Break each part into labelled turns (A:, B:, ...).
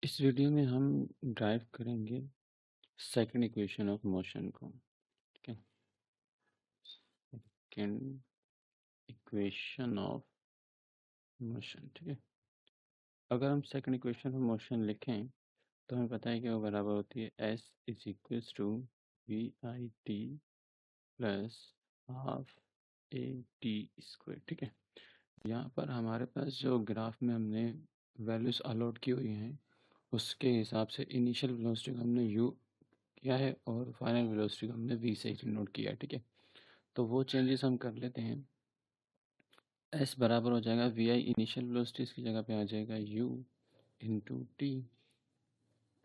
A: इस वीडियो में हम ड्राइव करेंगे सेकंड इक्वेशन ऑफ मोशन को। ठीक है, सेकंड इक्वेशन ऑफ मोशन। ठीक है, अगर हम सेकंड इक्वेशन ऑफ मोशन लिखें तो हमें पता है कि वो बराबर होती है S is equals to v i t plus half a t square. ठीक है, यहाँ पर हमारे पास जो ग्राफ में हमने वैल्यूज अलॉट की हुई हैं उसके हिसाब से इनिशियल वेलोसिटी को हमने u किया है और फाइनल वेलोसिटी को हमने v से नोट किया है। ठीक है, तो वो चेंजेस हम कर लेते हैं। s बराबर हो जाएगा वी आई इनिशियल वेलोसिटी, इसकी जगह पे आ जाएगा u into T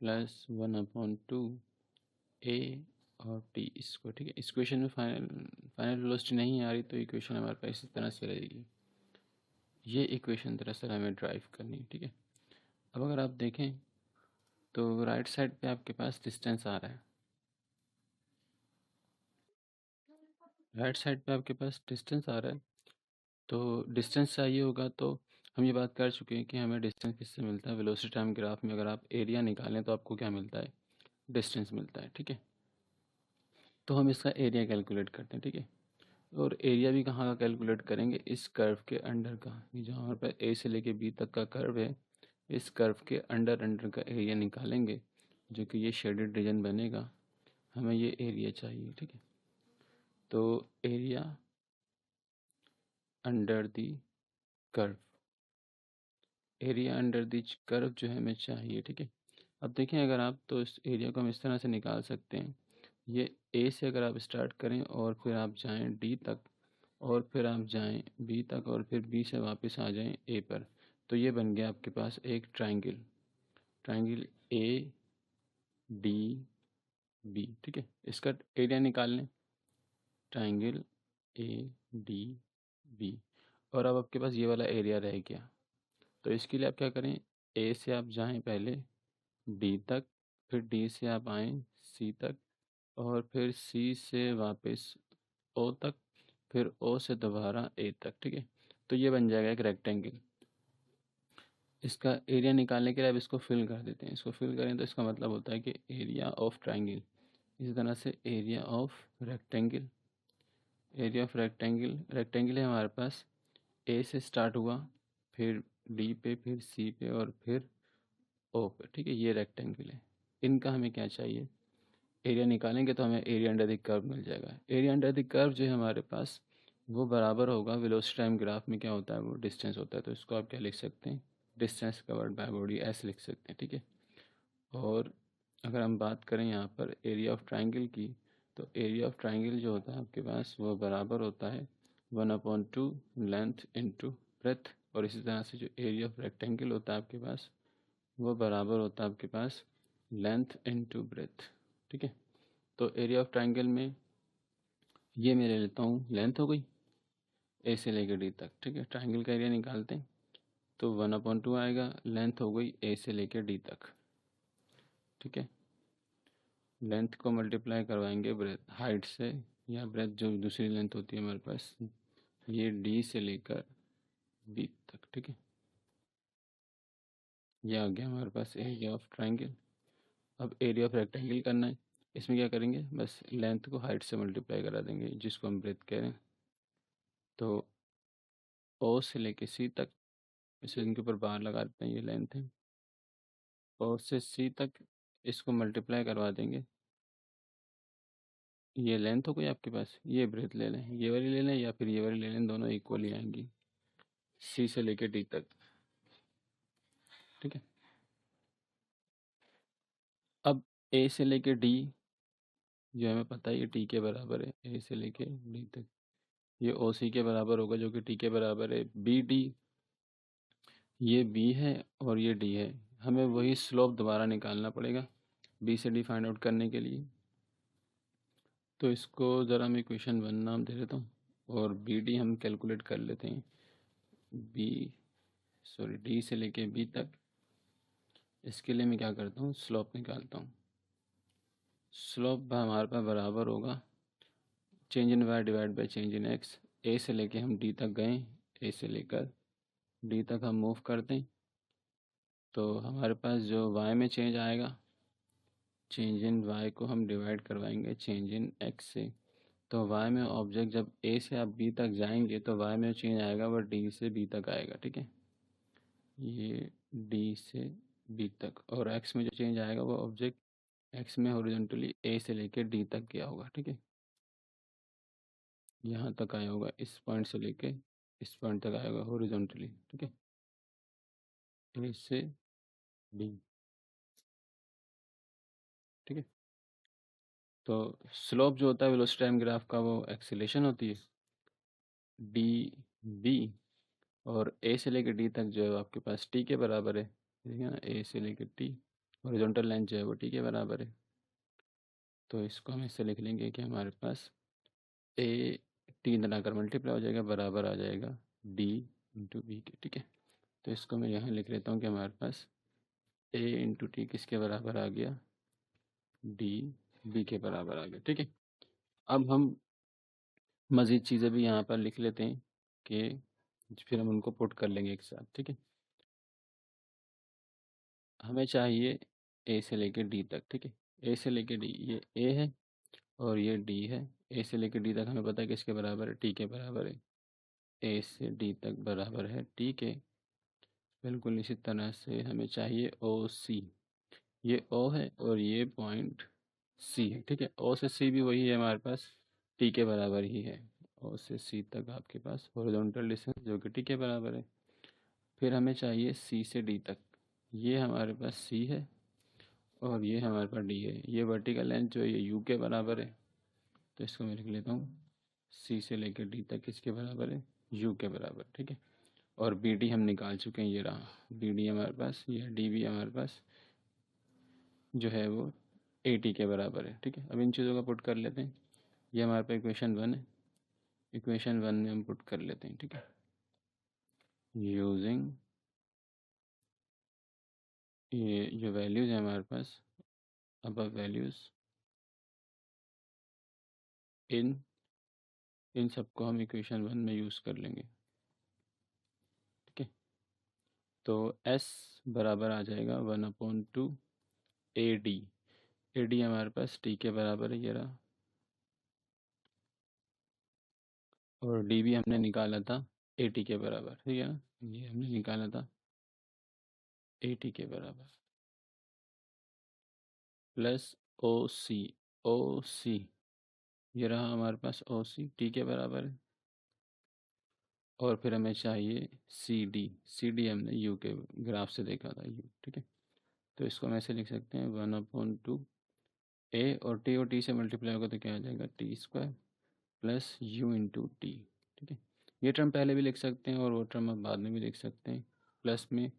A: plus 1/2 a और टी इसको। ठीक है, इस क्वेश्चन में फाइनल वेलोसिटी नहीं आ रही तो इक्वेशन हमारे पास इसी तरह से रहेगी। ये इक्वेशन दरअसल हमें ड्राइव करनी है। ठीक है, अब अगर आप देखें तो राइट साइड पे आपके पास डिस्टेंस आ रहा है, राइट साइड पे आपके पास डिस्टेंस आ रहा है। तो डिस्टेंस चाहिए होगा तो हम ये बात कर चुके हैं कि हमें डिस्टेंस किससे मिलता है। वेलोसिटी टाइम ग्राफ में अगर आप एरिया निकालें तो आपको क्या मिलता है, डिस्टेंस मिलता है। ठीक है, तो हम इसका एरिया कैलकुलेट करते हैं। ठीक है, और एरिया भी कहाँ का कैलकुलेट करेंगे, इस कर्व के अंडर का। ये जो हमारे पास ए से लेके बी तक का कर्व है, इस कर्व के अंडर अंडर का एरिया निकालेंगे, जो कि ये शेडेड रीजन बनेगा। हमें ये एरिया चाहिए। ठीक है, तो area under the curve, area under the curve जो है हमें चाहिए। ठीक है, अब देखें अगर आप तो इस एरिया को हम इस तरह से निकाल सकते हैं। ये ए से अगर आप स्टार्ट करें और फिर आप जाएं डी तक और फिर आप जाएं बी तक और फिर बी से वापस आ जाएं ए पर, तो ये बन गया आपके पास एक triangle, triangle A D B. ठीक है, इसका एरिया निकाल लें, ट्राइंगल ए डी बी। और अब आपके पास ये वाला एरिया रह गया, तो इसके लिए आप क्या करें, ए से आप जाएं पहले डी तक, फिर डी से आप आएँ सी तक और फिर सी से वापस ओ तक, फिर ओ से दोबारा ए तक। ठीक है, तो ये बन जाएगा एक रेक्टेंगल। इसका एरिया निकालने के लिए अब इसको फिल कर देते हैं। इसको फिल करें तो इसका मतलब होता है कि एरिया ऑफ ट्राइंगल, इसी तरह से area of rectangle, area of rectangle, rectangle है हमारे पास ए से स्टार्ट हुआ, फिर डी पे, फिर सी पे और फिर ओ पे। ठीक है, ये रेक्टेंगल है। इनका हमें क्या चाहिए, एरिया निकालेंगे तो हमें एरिया अंडर द कर्व मिल जाएगा। एरिया अंडर द कर्व जो है हमारे पास वो बराबर होगा, वेलोसिटी टाइम ग्राफ में क्या होता है वो डिस्टेंस होता है, तो इसको आप क्या लिख सकते हैं, डिस्टेंस कवर्ड बाय बॉडी ऐसे लिख सकते हैं। ठीक है, और अगर हम बात करें यहाँ पर एरिया ऑफ ट्राइंगल की, तो एरिया ऑफ ट्राइंगल जो होता है आपके पास वो बराबर होता है 1/2 लेंथ इंटू ब्रेथ, और इसी तरह से जो एरिया ऑफ रेक्टेंगल होता है आपके पास वो बराबर होता है आपके पास लेंथ इंटू ब्रेथ। ठीक है, तो एरिया ऑफ ट्राइंगल में ये मैं ले लेता हूँ, लेंथ हो गई ए से लेकर डी तक। ठीक है, ट्राइंगल का एरिया निकालते हैं तो 1/2 आएगा, लेंथ हो गई ए से लेकर डी तक। ठीक है, लेंथ को मल्टीप्लाई करवाएंगे ब्रेथ हाइट से, या ब्रेथ जो दूसरी लेंथ होती है हमारे पास, ये डी से लेकर बी तक। ठीक है, ये आ गया हमारे पास एरिया ऑफ ट्राइंगल। अब एरिया ऑफ रेक्टेंगल करना है, इसमें क्या करेंगे, बस लेंथ को हाइट से मल्टीप्लाई करा देंगे जिसको हम ब्रेथ कह रहे हैं। तो ओ से लेके सी तक, इसे इनके ऊपर बार लगा देते हैं, ये लेंथ है। ओ से सी तक इसको मल्टीप्लाई करवा देंगे, ये लेंथ हो गई आपके पास। ये ब्रेथ ले लें, ये वाली ले लें या फिर ये वाली ले लें, दोनों इक्वल ही आएंगी सी से लेके डी तक। ठीक है, अब ए से लेके डी जो हमें पता है ये टी के बराबर है, ए से लेके डी तक ये ओ सी के बराबर होगा जो कि टी के बराबर है बी डी। ये बी है और ये डी है, हमें वही स्लोप दोबारा निकालना पड़ेगा बी से डी फाइंड आउट करने के लिए। तो इसको ज़रा मैं इक्वेशन 1 नाम दे देता हूँ और बी डी हम कैलकुलेट कर लेते हैं। बी सॉरी डी से लेके बी तक, इसके लिए मैं क्या करता हूँ, स्लोप निकालता हूँ। स्लोप हमारे पास बराबर होगा change in Y divide by change in X. A से लेके हम डी तक गए, ए से लेकर डी तक हम मूव करते हैं, तो हमारे पास जो y में चेंज आएगा, चेंज इन y को हम डिवाइड करवाएंगे चेंज इन x से। तो y में ऑब्जेक्ट जब a से आप b तक जाएंगे तो y में चेंज आएगा वो d से b तक आएगा, ठीक है, ये d से b तक। और x में जो चेंज आएगा वो ऑब्जेक्ट x में हॉरिजॉन्टली a से लेके d तक गया होगा, ठीक है, यहाँ तक आया होगा, इस पॉइंट से लेके इस पॉइंट तक आएगा हॉरिजॉन्टली, ठीक है, a से d, ठीक है। तो स्लोप जो होता है वेलोसिटी टाइम ग्राफ का वो एक्सीलेशन होती है डी बी, और ए से लेकर डी तक जो है आपके पास टी के बराबर है, ठीक है ना, ए से लेकर टी हॉरिजॉन्टल लाइन जो है वो टी के बराबर है। तो इसको हम इससे लिख लेंगे कि हमारे पास ए टी बनाकर मल्टीप्लाई हो जाएगा, बराबर आ जाएगा डी इंटू बी के, ठीक है। तो इसको मैं यहाँ लिख लेता हूँ कि हमारे पास ए इंटू टी किसके बराबर आ गया, डी बी के बराबर आ गया, ठीक है। अब हम मज़ीद चीज़ें भी यहाँ पर लिख लेते हैं कि फिर हम उनको पुट कर लेंगे एक साथ, ठीक है। हमें चाहिए ए से लेके डी तक, ठीक है, ए से लेके डी, ये ए है और ये डी है। ए से लेके डी तक हमें पता है किसके बराबर है, टी के बराबर है। ए से डी तक बराबर है टी के। बिल्कुल इसी तरह से हमें चाहिए ओ सी, ये ओ है और ये पॉइंट सी है, ठीक है। ओ से सी भी वही है हमारे पास, टी के बराबर ही है। ओ से सी तक आपके पास हॉरिजॉन्टल डिस्टेंस जो कि टी के बराबर है। फिर हमें चाहिए सी से डी तक, ये हमारे पास सी है और ये हमारे पास डी है। ये वर्टिकल लेंथ जो है ये यू के बराबर है, तो इसको मैं लिख लेता हूँ सी से लेकर डी तक किसके बराबर है, यू के बराबर, ठीक है। और बी डी हम निकाल चुके हैं, ये रहा बी डी हमारे पास, ये डी भी हमारे पास जो है वो ए टी के बराबर है, ठीक है। अब इन चीज़ों का पुट कर लेते हैं। ये हमारे पास इक्वेशन 1 है, इक्वेशन 1 में हम पुट कर लेते हैं, ठीक है, यूजिंग ये जो वैल्यूज़ हैं हमारे पास, अब वैल्यूज़ इन सबको हम इक्वेशन 1 में यूज़ कर लेंगे, ठीक है। तो S बराबर आ जाएगा 1/2 AD। AD हमारे पास T के बराबर है, ये रहा, और D भी हमने निकाला था AT के बराबर, ठीक है ना, ये हमने निकाला था AT के बराबर, प्लस OC, ये रहा हमारे पास OC T के बराबर है। और फिर हमें चाहिए CD हमने U के ग्राफ से देखा था, U, ठीक है। तो इसको हम ऐसे लिख सकते हैं 1/2 A, और T से मल्टीप्लाई होगा तो क्या आ जाएगा, T² plus U into T, ठीक है। ये टर्म पहले भी लिख सकते हैं और वो टर्म आप बाद में भी लिख सकते हैं, प्लस में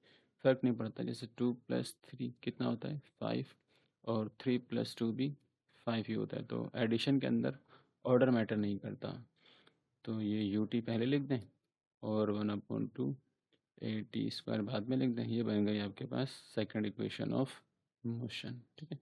A: फ़र्क नहीं पड़ता। जैसे 2 + 3 कितना होता है 5, और 3 + 2 भी 5 ही होता है। तो एडिशन के अंदर ऑर्डर मैटर नहीं करता। तो ये यू टी पहले लिख दें और 1/2 AT² बाद में लिख दें। ये बन गई आपके पास सेकंड इक्वेशन ऑफ मोशन, ठीक है।